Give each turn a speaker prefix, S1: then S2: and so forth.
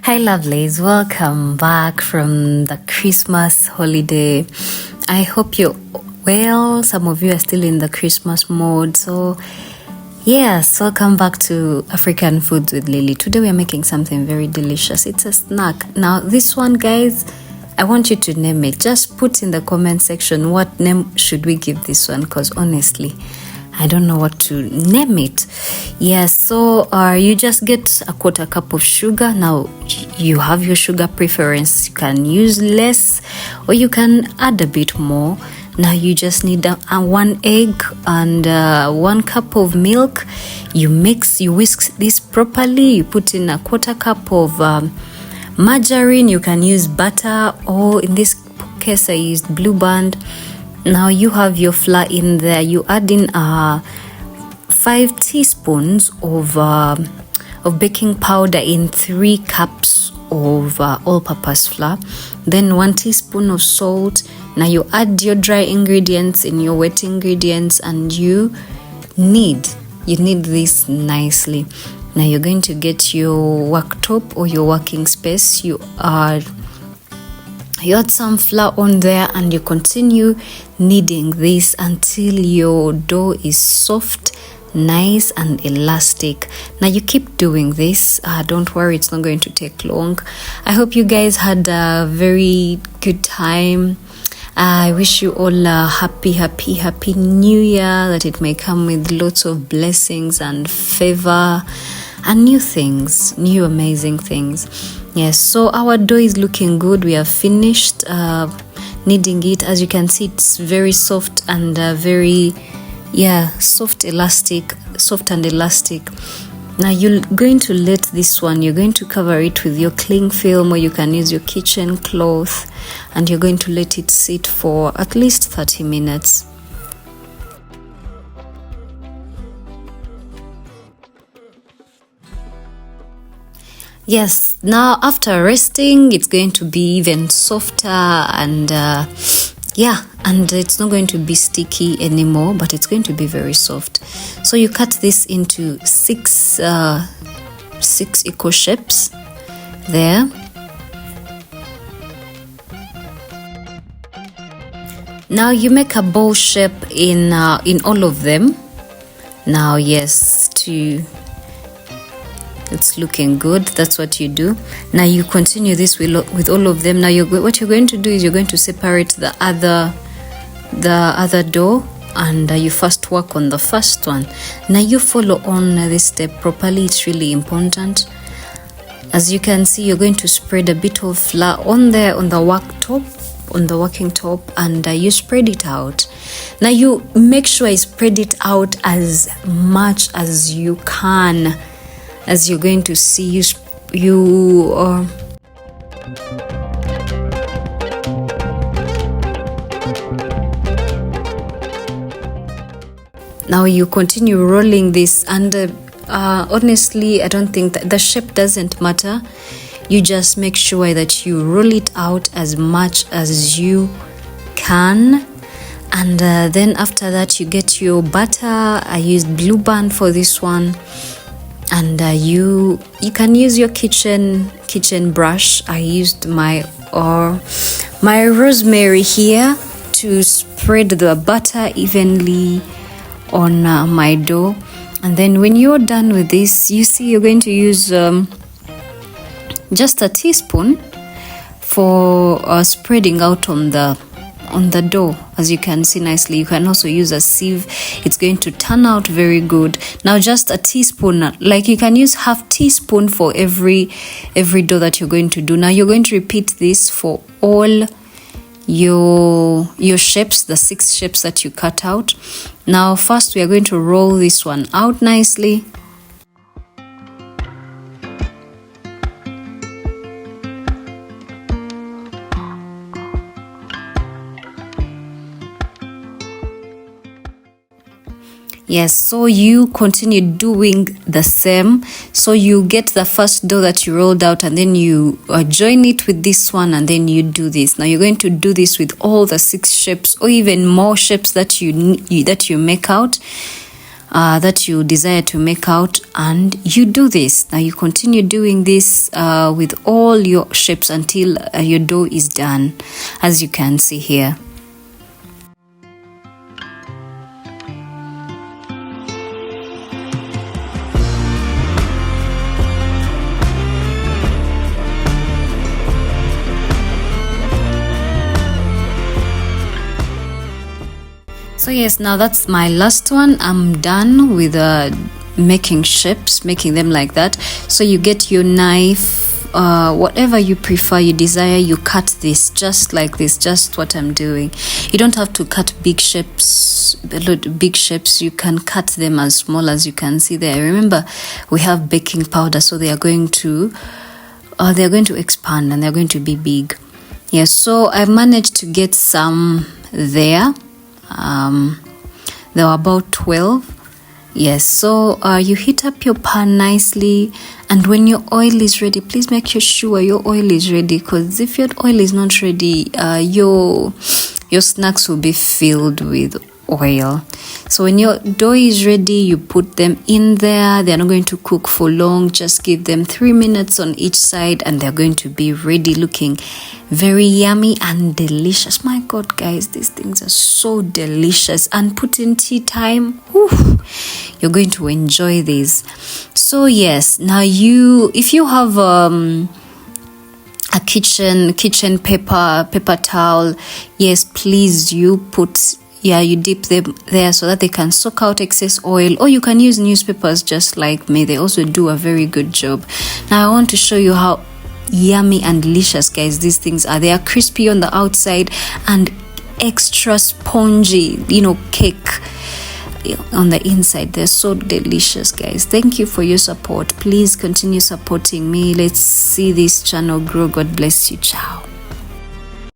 S1: Hi lovelies, welcome back from the Christmas holiday. I hope you're well. Some of you are still in the Christmas mode. So yes, welcome back to African Foods with Lily. Today we are making something very delicious. It's a snack. Now this one, guys, I want you to name it. Just put in the comment section what name should we give this one, because honestly I don't know what to name it. Yes, so you just get a quarter cup of sugar. Now you have your sugar preference. You can use less or you can add a bit more. Now you just need one egg and 1 cup of milk. You whisk this properly. You put in a quarter cup of margarine. You can use butter, or in this case I used Blue Band. Now you have your flour in there. You add in 5 teaspoons of baking powder in 3 cups of all-purpose flour. Then 1 teaspoon of salt. Now you add your dry ingredients in your wet ingredients, and you knead this nicely. Now you're going to get your worktop or your working space. You add some flour on there, and you continue kneading this until your dough is soft, nice and elastic. Now you keep doing this. Don't worry, it's not going to take long. I hope you guys had a very good time. I wish you all a happy new year, that it may come with lots of blessings and favor and new things, new amazing things. Yes, so our dough is looking good. We have finished kneading it. As you can see, it's very soft and soft and elastic. Now you're going to let this one, you're going to cover it with your cling film, or you can use your kitchen cloth, and you're going to let it sit for at least 30 minutes. Yes, now after resting, it's going to be even softer and and it's not going to be sticky anymore, but it's going to be very soft. So you cut this into 6 equal shapes there. Now you make a bowl shape in all of them. Now yes, it's looking good. That's what you do. Now you continue this with all of them. Now what you're going to do is you're going to separate the other dough, and you first work on the first one. Now you follow on this step properly. It's really important. As you can see, you're going to spread a bit of flour on the working top, and you spread it out. Now you make sure you spread it out as much as you can. As you're going to see, now you continue rolling this, and honestly, I don't think that the shape doesn't matter. You just make sure that you roll it out as much as you can. And then after that, you get your butter. I used Blue Band for this one. And you can use your kitchen brush. I used my rosemary here to spread the butter evenly on my dough. And then when you're done with this, you see you're going to use just a teaspoon for spreading out on the dough. As you can see nicely, you can also use a sieve. It's going to turn out very good. Now just a teaspoon, like you can use half teaspoon for every dough that you're going to do. Now you're going to repeat this for all your shapes, the 6 shapes that you cut out. Now first we are going to roll this one out nicely. Yes, so you continue doing the same. So you get the first dough that you rolled out, and then you join it with this one, and then you do this. Now you're going to do this with all the 6 shapes, or even more shapes that you make out. that you desire to make out, and you do this. Now you continue doing this with all your shapes until your dough is done, as you can see here. So yes, now that's my last one. I'm done with making shapes, making them like that. So you get your knife, whatever you prefer, you desire, you cut this just like this, just what I'm doing. You don't have to cut big shapes, you can cut them as small as you can see there. Remember, we have baking powder, so they are going to expand and they're going to be big. Yes, so I managed to get some there. There were about 12. Yes, so you heat up your pan nicely, and when your oil is ready, please make sure your oil is ready, because if your oil is not ready, your snacks will be filled with oil. So when your dough is ready, you put them in there. They're not going to cook for long. Just give them 3 minutes on each side and they're going to be ready, looking very yummy and delicious. My God, guys, these things are so delicious, and put in tea time. Whew, you're going to enjoy these. So yes, now if you have a kitchen paper towel, yes, please, you dip them there so that they can soak out excess oil, or you can use newspapers just like me. They also do a very good job. Now I want to show you how yummy and delicious, guys, these things are. They are crispy on the outside and extra spongy, cake on the inside. They're so delicious, guys. Thank you for your support. Please continue supporting me. Let's see this channel grow. God bless you. Ciao.